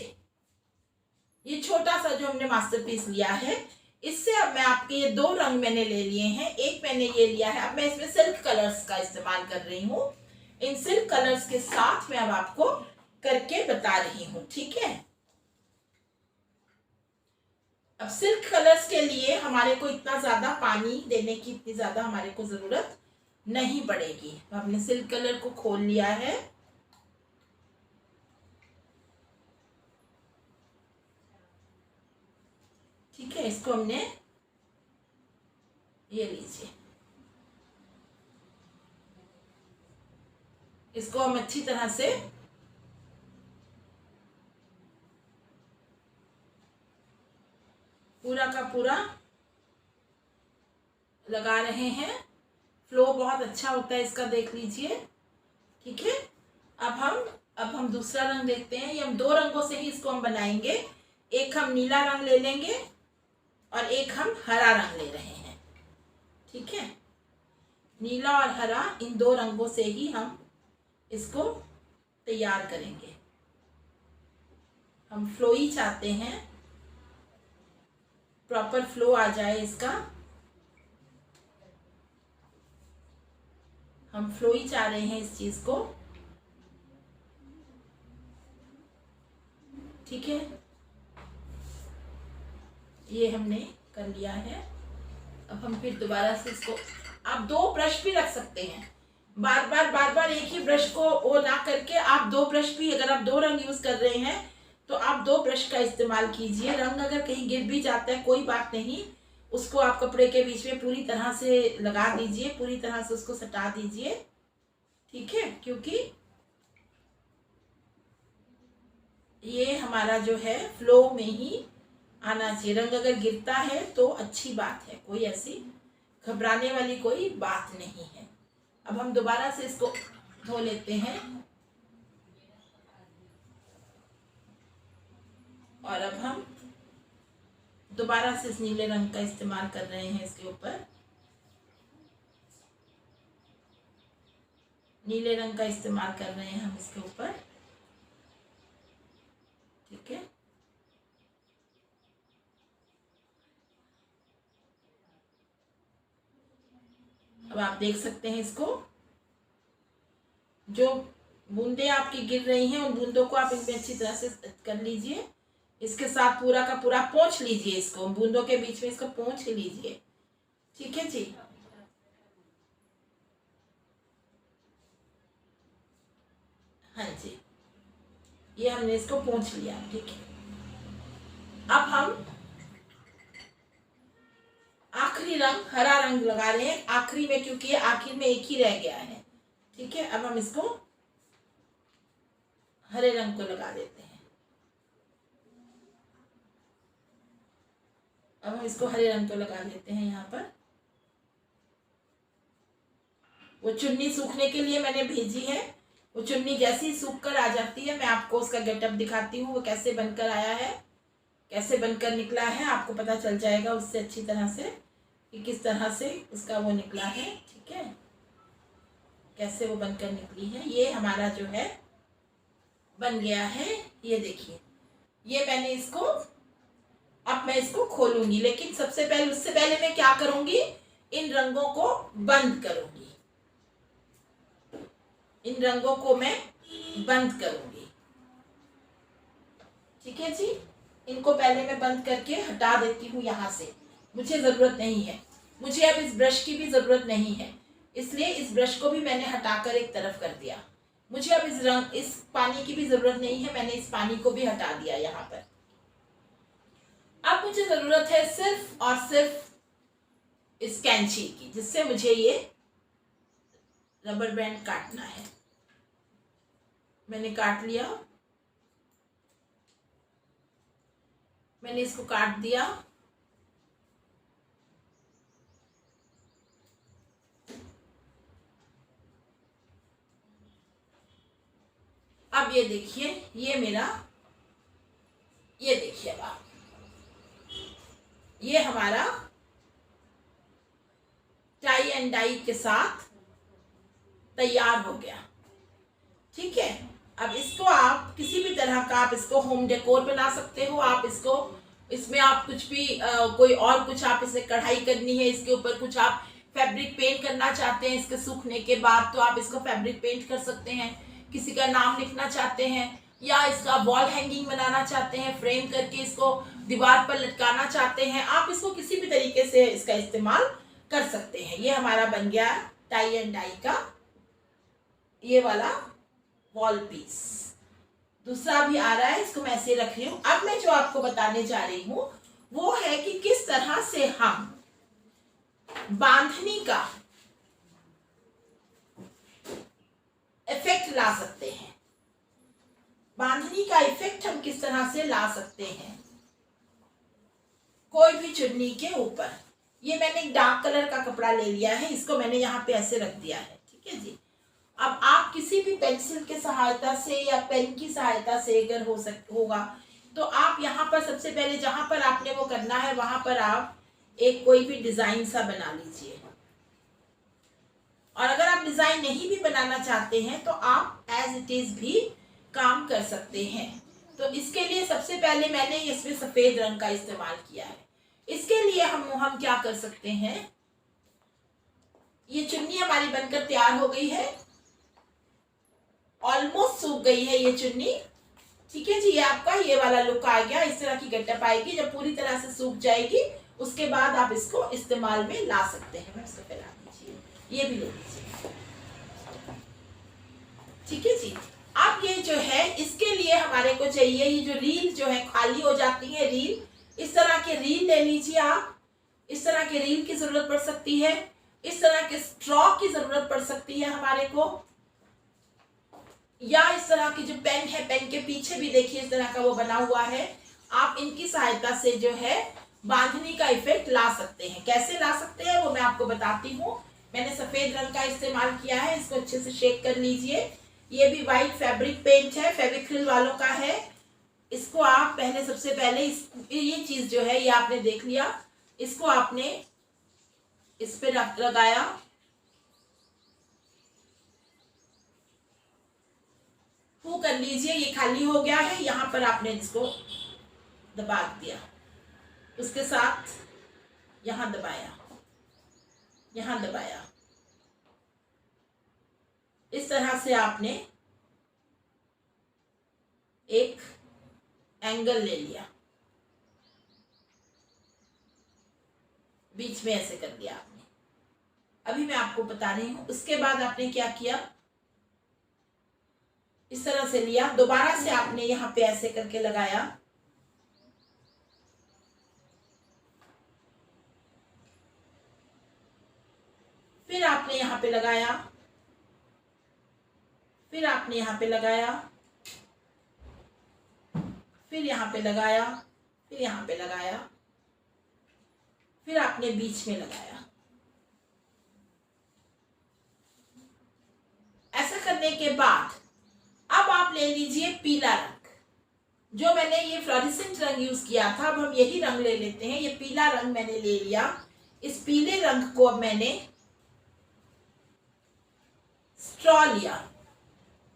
ये छोटा सा जो हमने मास्टरपीस लिया है, इससे अब मैं आपके ये दो रंग मैंने ले लिए हैं। एक मैंने ये लिया है, अब मैं इसमें सिल्क कलर्स का इस्तेमाल कर रही हूँ। इन सिल्क कलर्स के साथ मैं अब आपको करके बता रही हूँ, ठीक है। अब सिल्क कलर्स के लिए हमारे को इतना ज्यादा पानी देने की इतनी ज्यादा हमारे को जरूरत नहीं पड़ेगी। हमने सिल्क कलर को खोल लिया है, ठीक है। इसको हमने, ये लीजिए, इसको हम अच्छी तरह से पूरा का पूरा लगा रहे हैं। फ्लो बहुत अच्छा होता है इसका, देख लीजिए, ठीक है। अब हम दूसरा रंग देखते हैं। ये हम दो रंगों से ही इसको हम बनाएंगे। एक हम नीला रंग ले लेंगे और एक हम हरा रंग ले रहे हैं, ठीक है। नीला और हरा, इन दो रंगों से ही हम इसको तैयार करेंगे। हम फ्लो ही चाहते हैं, प्रॉपर फ्लो आ जाए इसका, हम फ्लो ही चाह रहे हैं इस चीज को, ठीक है। ये हमने कर लिया है। अब हम फिर दोबारा से इसको, आप दो ब्रश भी रख सकते हैं, बार बार एक ही ब्रश को वो ना करके आप दो ब्रश भी, अगर आप दो रंग यूज कर रहे हैं तो आप दो ब्रश का इस्तेमाल कीजिए। रंग अगर कहीं गिर भी जाता है कोई बात नहीं, उसको आप कपड़े के बीच में पूरी तरह से लगा दीजिए, पूरी तरह से उसको सटा दीजिए, ठीक है। क्योंकि ये हमारा जो है फ्लो में ही आना चाहिए। रंग अगर गिरता है तो अच्छी बात है, कोई ऐसी घबराने वाली कोई बात नहीं है। अब हम दोबारा से इसको धो लेते हैं और अब हम दोबारा से इस नीले रंग का इस्तेमाल कर रहे हैं इसके ऊपर। नीले रंग का इस्तेमाल कर रहे हैं हम इसके ऊपर, ठीक है। अब आप देख सकते हैं इसको, जो बूंदे आपकी गिर रही हैं उन बूंदों को आप इनमें अच्छी तरह से कर लीजिए। इसके साथ पूरा का पूरा पोंछ लीजिए इसको, बूंदों के बीच में इसको पोंछ लीजिए, ठीक है जी। हाँ जी, ये हमने इसको पोंछ लिया, ठीक है। अब हम आखिरी रंग हरा रंग लगा रहे हैं आखिरी में, क्योंकि ये आखिर में एक ही रह गया है, ठीक है। अब हम इसको हरे रंग को लगा देते हैं। अब हम इसको हरे रंग को लगा देते हैं यहाँ पर। वो चुन्नी सूखने के लिए मैंने भेजी है, वो चुन्नी जैसे ही सूख कर आ जाती है मैं आपको उसका गेटअप दिखाती हूँ, वो कैसे बनकर आया है, कैसे बनकर निकला है, आपको पता चल जाएगा उससे अच्छी तरह से कि किस तरह से उसका वो निकला है, ठीक है, कैसे वो बनकर निकली है। ये हमारा जो है बन गया है, ये देखिए। ये मैंने इसको, अब मैं इसको खोलूंगी, लेकिन सबसे पहले उससे पहले मैं क्या करूंगी, इन रंगों को बंद करूंगी, इन रंगों को मैं बंद करूंगी, ठीक है जी। इनको पहले मैं बंद करके हटा देती हूँ यहाँ से, मुझे ज़रूरत नहीं है, मुझे अब इस ब्रश की भी ज़रूरत नहीं है, इसलिए इस ब्रश को भी मैंने हटाकर एक तरफ कर दिया। मुझे अब इस पानी की भी ज़रूरत नहीं है, मैंने इस पानी को भी हटा दिया यहाँ पर। अब मुझे ज़रूरत है सिर्फ और सिर्फ इस कैंची की, जिससे मुझे ये रबर बैंड काटना है। मैंने काट लिया, मैंने इसको काट दिया। अब ये देखिए, ये मेरा, ये देखिए अब आप, ये हमारा टाई एंड डाई के साथ तैयार हो गया, ठीक है। अब इसको आप किसी भी तरह का, आप इसको होम डेकोर बना सकते हो, आप इसको, इसमें आप कुछ भी कोई और कुछ आप इसे कढ़ाई करनी है, इसके ऊपर कुछ आप फैब्रिक पेंट करना चाहते हैं इसके सूखने के बाद, तो आप इसको फैब्रिक पेंट कर सकते हैं। किसी का नाम लिखना चाहते हैं या इसका वॉल हैंगिंग बनाना चाहते हैं, फ्रेम करके इसको दीवार पर लटकाना चाहते हैं, आप इसको किसी भी तरीके से इसका इस्तेमाल कर सकते हैं। ये हमारा बन गया टाई एंड डाई का ये वाला वॉल पीस। दूसरा भी आ रहा है, इसको मैं ऐसे रख रही हूँ। अब मैं जो आपको बताने जा रही हूँ वो है कि किस तरह से हम बांधनी का इफेक्ट ला सकते हैं, बांधनी का इफेक्ट हम किस तरह से ला सकते हैं कोई भी चुन्नी के ऊपर। ये मैंने एक डार्क कलर का कपड़ा ले लिया है, इसको मैंने यहाँ पे ऐसे रख दिया है, ठीक है जी। अब आप किसी भी पेंसिल के सहायता से या पेन की सहायता से अगर होगा तो आप यहाँ पर सबसे पहले जहां पर आपने वो करना है वहां पर आप एक कोई भी डिजाइन सा बना लीजिए, और अगर आप डिजाइन नहीं भी बनाना चाहते हैं तो आप एज इट इज भी काम कर सकते हैं। तो इसके लिए सबसे पहले मैंने इसमें सफेद रंग का इस्तेमाल किया है। इसके लिए हम क्या कर सकते हैं, ये चुन्नी हमारी बनकर तैयार हो गई है, ऑलमोस्ट सूख गई है ये चुन्नी, ठीक है जी। ये आपका ये वाला लुक आ गया, इस तरह की गेटअप आएगी। जब पूरी तरह से सूख जाएगी उसके बाद आप इसको इस्तेमाल में ला सकते हैं। मैं इसको फैला दीजिए, ये भी ले लीजिए, ठीक है जी। अब ये जो है इसके लिए हमारे को चाहिए, ये जो रील जो है खाली हो जाती है रील, इस तरह के रील ले लीजिए आप। इस तरह के रील की जरूरत पड़ सकती है, इस तरह के स्ट्रॉ की जरूरत पड़ सकती है हमारे को, या इस तरह की जो पेन है, पेन के पीछे भी देखिए इस तरह का वो बना हुआ है। आप इनकी सहायता से जो है बांधनी का इफेक्ट ला सकते हैं। कैसे ला सकते हैं वो मैं आपको बताती हूँ। मैंने सफेद रंग का इस्तेमाल किया है, इसको अच्छे से शेक कर लीजिए। ये भी वाइट फैब्रिक पेंट है, फेविक्रिल वालों का है। इसको आप पहले, सबसे पहले ये चीज जो है ये आपने देख लिया, इसको आपने इस पे लगाया, फू कर लीजिए। ये खाली हो गया है, यहाँ पर आपने इसको दबा दिया, उसके साथ यहाँ दबाया, यहाँ दबाया। इस तरह से आपने एक एंगल ले लिया, बीच में ऐसे कर दिया आपने। अभी मैं आपको बता रही हूं। उसके बाद आपने क्या किया, इस तरह से लिया, दोबारा से आपने यहाँ पे ऐसे करके लगाया, फिर आपने यहाँ पे लगाया, फिर आपने यहाँ पे लगाया, फिर यहाँ पे लगाया, फिर यहाँ पे लगाया, फिर आपने बीच में लगाया। ऐसा करने के बाद अब आप ले लीजिए पीला रंग। जो मैंने ये फ्लोरेसेंट रंग यूज किया था, अब हम यही रंग ले लेते हैं। ये पीला रंग मैंने ले लिया। इस पीले रंग को अब मैंने स्ट्रॉ लिया।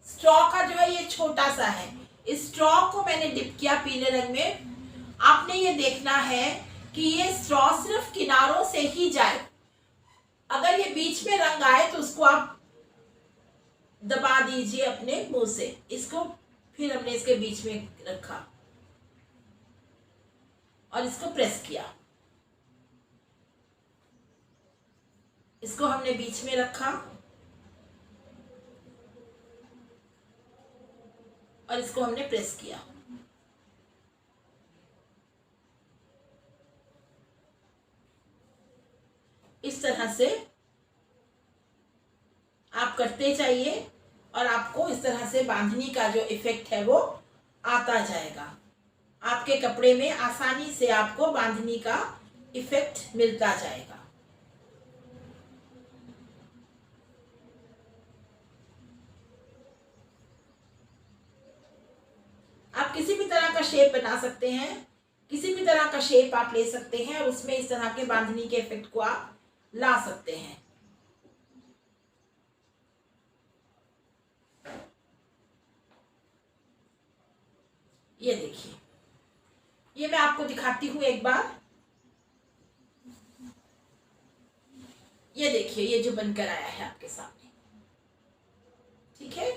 स्ट्रॉ का जो है ये छोटा सा है, इस स्ट्रॉ को मैंने डिप किया पीले रंग में। आपने ये देखना है कि ये स्ट्रॉ सिर्फ किनारों से ही जाए। अगर ये बीच में रंग आए तो उसको आप दबा दीजिए अपने मुंह से। इसको फिर हमने इसके बीच में रखा और इसको प्रेस किया। इसको हमने बीच में रखा और इसको हमने प्रेस किया। इस तरह से आप करते जाइए और आपको इस तरह से बांधनी का जो इफेक्ट है वो आता जाएगा। आपके कपड़े में आसानी से आपको बांधनी का इफेक्ट मिलता जाएगा। आप किसी भी तरह का शेप बना सकते हैं, किसी भी तरह का शेप आप ले सकते हैं और उसमें इस तरह के बांधनी के इफेक्ट को आप ला सकते हैं। ये देखिए, ये मैं आपको दिखाती हूं एक बार। ये देखिए, ये जो बनकर आया है आपके सामने, ठीक है।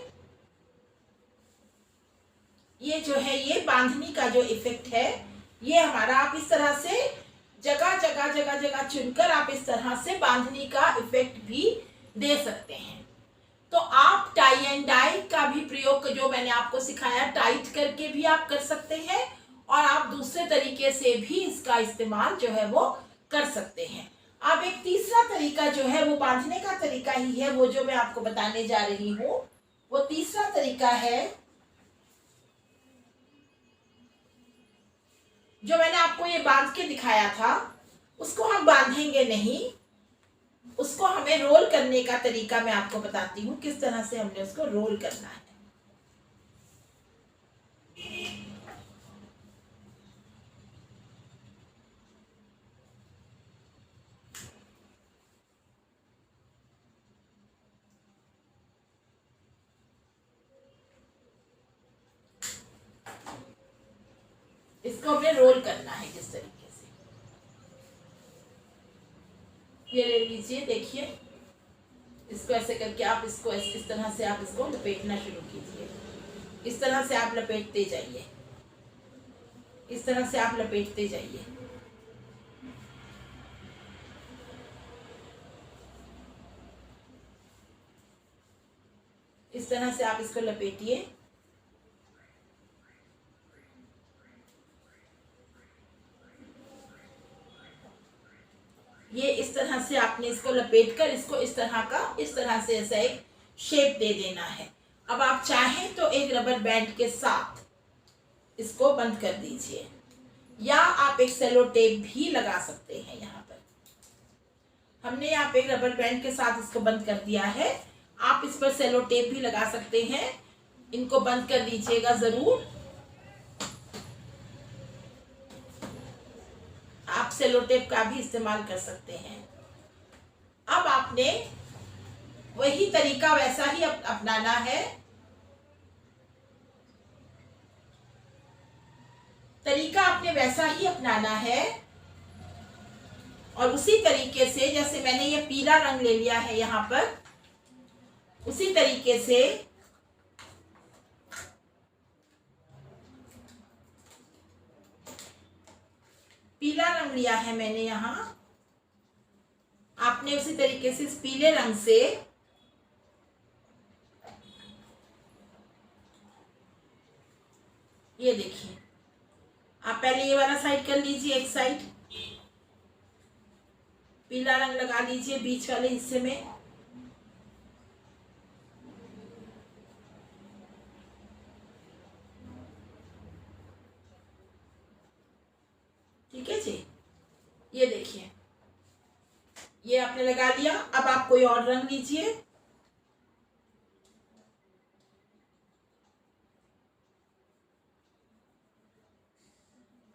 ये जो है ये बांधनी का जो इफेक्ट है ये हमारा, आप इस तरह से जगह जगह जगह जगह चुनकर आप इस तरह से बांधनी का इफेक्ट भी दे सकते हैं। तो आप टाई एंड डाई का भी प्रयोग, जो मैंने आपको सिखाया, टाइट करके भी आप कर सकते हैं और आप दूसरे तरीके से भी इसका इस्तेमाल जो है वो कर सकते हैं। अब एक तीसरा तरीका जो है वो बांधने का तरीका ही है, वो जो मैं आपको बताने जा रही हूँ। वो तीसरा तरीका है जो मैंने आपको ये बांध के दिखाया था, उसको हम बांधेंगे नहीं, उसको हमें रोल करने का तरीका मैं आपको बताती हूँ, किस तरह से हमने उसको रोल करना है। इसको हमें रोल करना है किस तरीके से, ये ले लीजिए। देखिए, इसको ऐसे करके आप इसको इस तरह से आप इसको लपेटना शुरू कीजिए। इस तरह से आप लपेटते जाइए, इस तरह से आप लपेटते जाइए। इस तरह से आप इसको लपेटिए। ये इस तरह से आपने इसको लपेटकर इसको इस तरह से ऐसा एक शेप दे देना है। अब आप चाहें तो एक रबर बैंड के साथ इसको बंद कर दीजिए, या आप एक सेलो टेप भी लगा सकते हैं। यहाँ पर हमने यहाँ पे रबर बैंड के साथ इसको बंद कर दिया है। आप इस पर सेलो टेप भी लगा सकते हैं। इनको बंद कर दीजिएगा जरूर। आप सेलो टेप का भी इस्तेमाल कर सकते हैं। अब आपने वही तरीका वैसा ही अपनाना है। तरीका आपने वैसा ही अपनाना है और उसी तरीके से, जैसे मैंने ये पीला रंग ले लिया है यहाँ पर, उसी तरीके से पीला रंग लिया है मैंने यहाँ। आपने उसी तरीके से इस पीले रंग से ये देखिए, आप पहले ये वाला साइड कर लीजिए, एक साइड पीला रंग लगा लीजिए बीच वाले हिस्से में। ठीक है जी, ये देखिए, ये आपने लगा लिया। अब आप कोई और रंग लीजिए।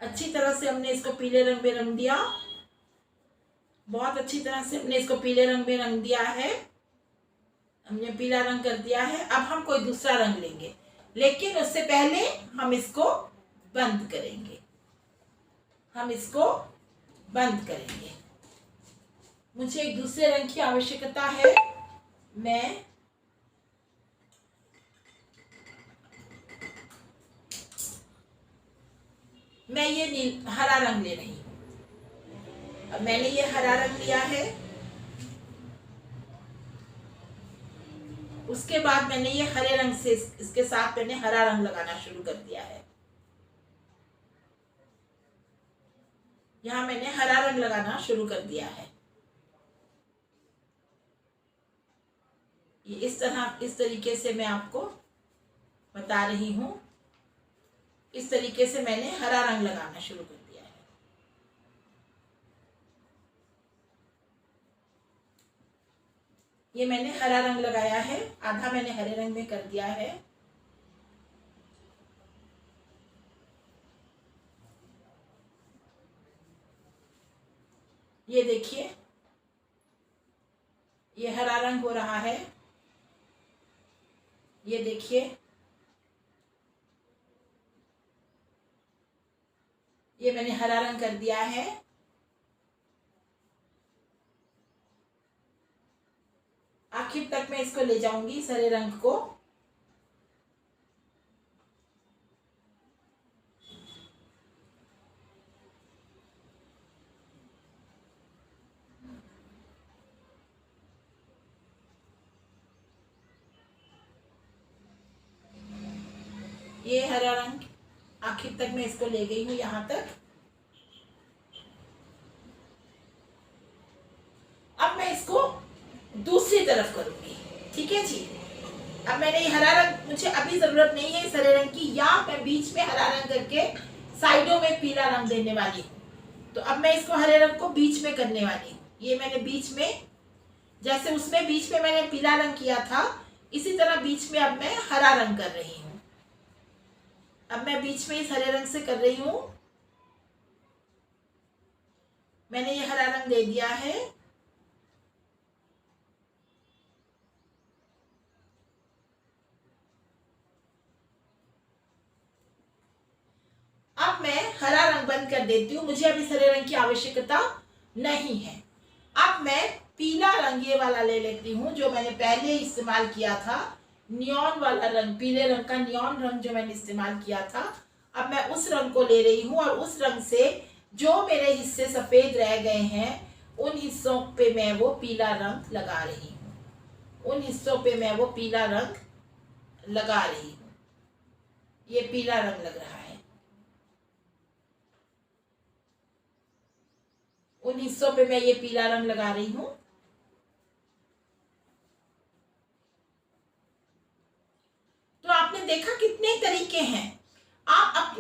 अच्छी तरह से हमने इसको पीले रंग में रंग दिया। बहुत अच्छी तरह से हमने इसको पीले रंग में रंग दिया है। हमने पीला रंग कर दिया है। अब हम कोई दूसरा रंग लेंगे, लेकिन उससे पहले हम इसको बंद करेंगे। हम इसको बंद करेंगे। मुझे एक दूसरे रंग की आवश्यकता है। मैं ये हरा रंग ले रही हूं। अब मैंने ये हरा रंग लिया है। उसके बाद मैंने ये हरे रंग से इसके साथ मैंने हरा रंग लगाना शुरू कर दिया है। यहां मैंने हरा रंग लगाना शुरू कर दिया है। ये इस तरीके से मैं आपको बता रही हूं। इस तरीके से मैंने हरा रंग लगाना शुरू कर दिया है। ये मैंने हरा रंग लगाया है, आधा मैंने हरे रंग में कर दिया है। ये देखिए, ये हरा रंग हो रहा है। ये देखिए, ये मैंने हरा रंग कर दिया है। आखिर तक मैं इसको ले जाऊंगी, इस हरे रंग को। ये हरा रंग आखिर तक मैं इसको ले गई हूं, यहां तक। अब मैं इसको दूसरी तरफ करूंगी। ठीक है जी। अब मैंने ये हरा रंग, मुझे अभी जरूरत नहीं है इस हरे रंग की, या मैं बीच में हरा रंग करके साइडों में पीला रंग देने वाली हूँ। तो अब मैं इसको हरे रंग को बीच में करने वाली हूँ। ये मैंने बीच में, जैसे उसमें बीच में मैंने पीला रंग किया था, इसी तरह बीच में अब मैं हरा रंग कर रही हूँ। अब मैं बीच में इस हरे रंग से कर रही हूँ। मैंने ये हरा रंग दे दिया है। अब मैं हरा रंग बंद कर देती हूँ, मुझे अब इस हरे रंग की आवश्यकता नहीं है। अब मैं पीला रंग ये वाला ले लेती हूँ, जो मैंने पहले इस्तेमाल किया था, नियॉन वाला रंग, पीले रंग का नियॉन रंग जो मैंने इस्तेमाल किया था। अब मैं उस रंग को ले रही हूँ और उस रंग से जो मेरे हिस्से सफेद रह गए हैं, उन हिस्सों पे मैं वो पीला रंग लगा रही हूँ। उन हिस्सों पे मैं वो पीला रंग लगा रही हूँ। ये पीला रंग लग रहा है। उन हिस्सों पे मैं ये पीला रंग लगा रही हूँ।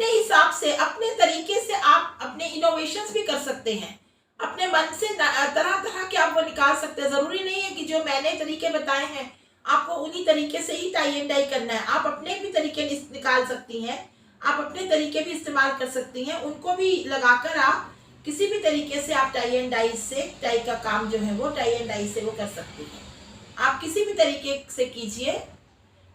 अपने हिसाब से, अपने तरीके से आप अपने इनोवेशंस भी कर सकते हैं। अपने मन से तरह तरह के आप वो निकाल सकते हैं। ज़रूरी नहीं है कि जो मैंने तरीके बताए हैं आपको उन्हीं तरीके से ही टाई एंड डाई करना है। आप अपने भी तरीके निकाल सकती हैं, आप अपने तरीके भी इस्तेमाल कर सकती हैं, उनको भी लगाकर आप किसी भी तरीके से आप टाई एंड डाई से टाई का काम जो है वो टाई एंड डाई से वो कर सकती हैं। आप किसी भी तरीके से कीजिए।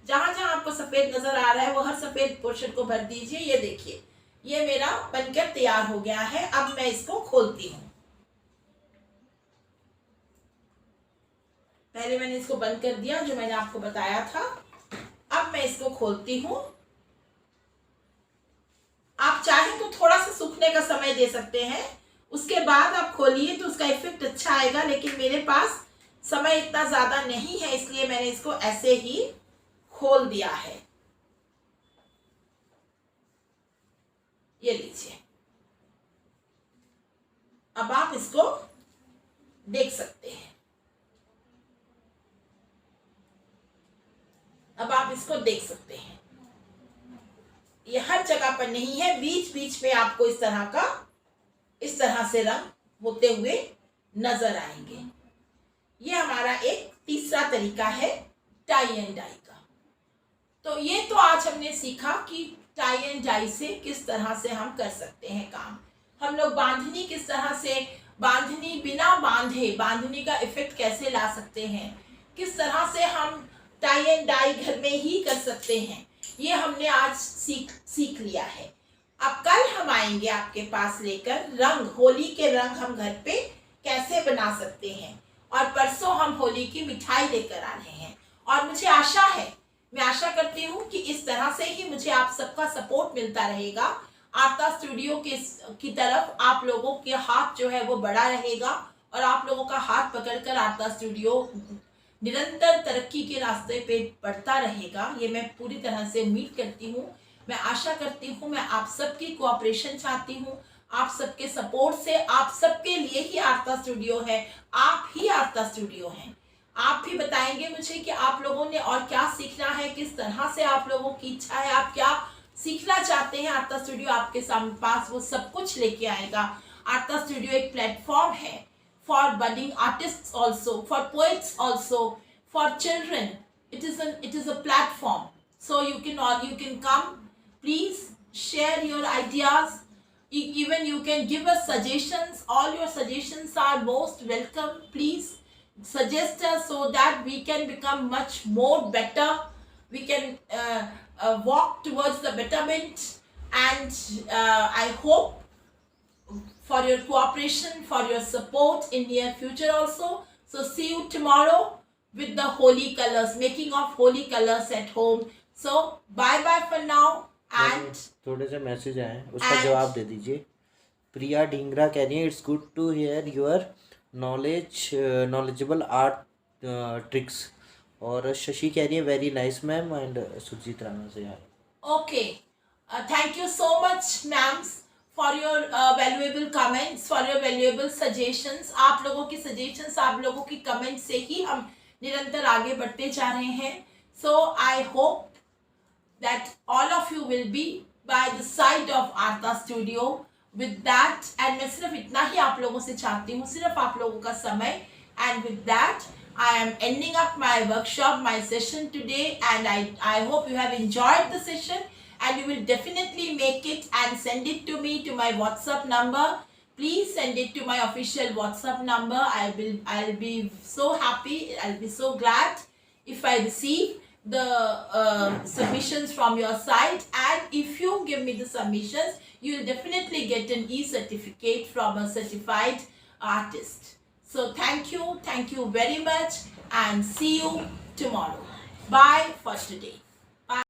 जहाँ जहाँ आपको सफ़ेद नज़र आ रहा है वो हर सफ़ेद पोर्शन को भर दीजिए। ये देखिए, ये मेरा बनकर तैयार हो गया है। अब मैं इसको खोलती हूँ। पहले मैंने इसको बंद कर दिया जो मैंने आपको बताया था। अब मैं इसको खोलती हूँ। आप चाहें तो थोड़ा सा सूखने का समय दे सकते हैं, उसके बाद आप खोलिए तो उसका इफेक्ट अच्छा आएगा। लेकिन मेरे पास समय इतना ज़्यादा नहीं है, इसलिए मैंने इसको ऐसे ही खोल दिया है। ये लीजिए, अब आप इसको देख सकते हैं। अब आप इसको देख सकते हैं। ये हर जगह पर नहीं है, बीच बीच में आपको इस तरह से रंग होते हुए नजर आएंगे। ये हमारा एक तीसरा तरीका है टाई एंड डाई का। तो ये तो आज हमने सीखा कि टाई एंड डाई से किस तरह से हम कर सकते हैं काम। हम लोग बांधनी किस तरह से, बांधनी बिना बांधे बांधनी का इफेक्ट कैसे ला सकते हैं, किस तरह से हम टाई एंड डाई घर में ही कर सकते हैं, ये हमने आज सीख लिया है। अब कल हम आएंगे आपके पास लेकर रंग, होली के रंग हम घर पे कैसे बना सकते हैं। और परसों हम होली की मिठाई लेकर आ रहे हैं। और मुझे आशा है, मैं आशा करती हूँ कि इस तरह से ही मुझे आप सबका सपोर्ट मिलता रहेगा। आरता स्टूडियो की तरफ आप लोगों के हाथ जो है वो बड़ा रहेगा और आप लोगों का हाथ पकड़कर आरता स्टूडियो निरंतर तरक्की के रास्ते पे बढ़ता रहेगा। ये मैं पूरी तरह से उम्मीद करती हूँ, मैं आशा करती हूँ। मैं आप सबकी कोऑपरेशन चाहती हूँ, आप सबके सपोर्ट से। आप सबके लिए ही आरता स्टूडियो है, आप ही आरता स्टूडियो हैं। आप भी बताएंगे मुझे कि आप लोगों ने और क्या सीखना है, किस तरह से आप लोगों की इच्छा है, आप क्या सीखना चाहते हैं। आरता स्टूडियो आपके पास वो सब कुछ लेके आएगा। आरता स्टूडियो एक प्लेटफॉर्म है for budding artists also, for poets also, for children. It is a platform. So you can come. Please share your ideas. Even you can give us suggestions. All your suggestions are most welcome. Please suggest us so that we can become much more better. We can walk towards the betterment. And I hope for your cooperation, for your support in near future also. So see you tomorrow with the holy colors, making of holy colors at home. So bye bye for now. And थोड़े से message आए हैं, उसका जवाब दे दीजिए। प्रिया ढींगरा कह रही है it's good to hear your knowledgeable art tricks. और शशि कह रही है very nice ma'am. And Sujeet Rana से आए। Okay, thank you so much ma'ams for your valuable comments, for your valuable suggestions. आप लोगों की suggestions, आप लोगों की comments से ही हम निरंतर आगे बढ़ते जा रहे हैं. So I hope that all of you will be by the side of Arta Studio with that. And मैं सिर्फ इतना ही आप लोगों से चाहती हूँ, सिर्फ आप लोगों का समय. And with that, I am ending up my workshop, my session today. And I hope you have enjoyed the session. And you will definitely make it and send it to me to my WhatsApp number. Please send it to my official WhatsApp number. I'll be so happy. I'll be so glad if I receive the submissions from your side. And if you give me the submissions, you will definitely get an e-certificate from a certified artist. So thank you very much, and see you tomorrow. Bye for today.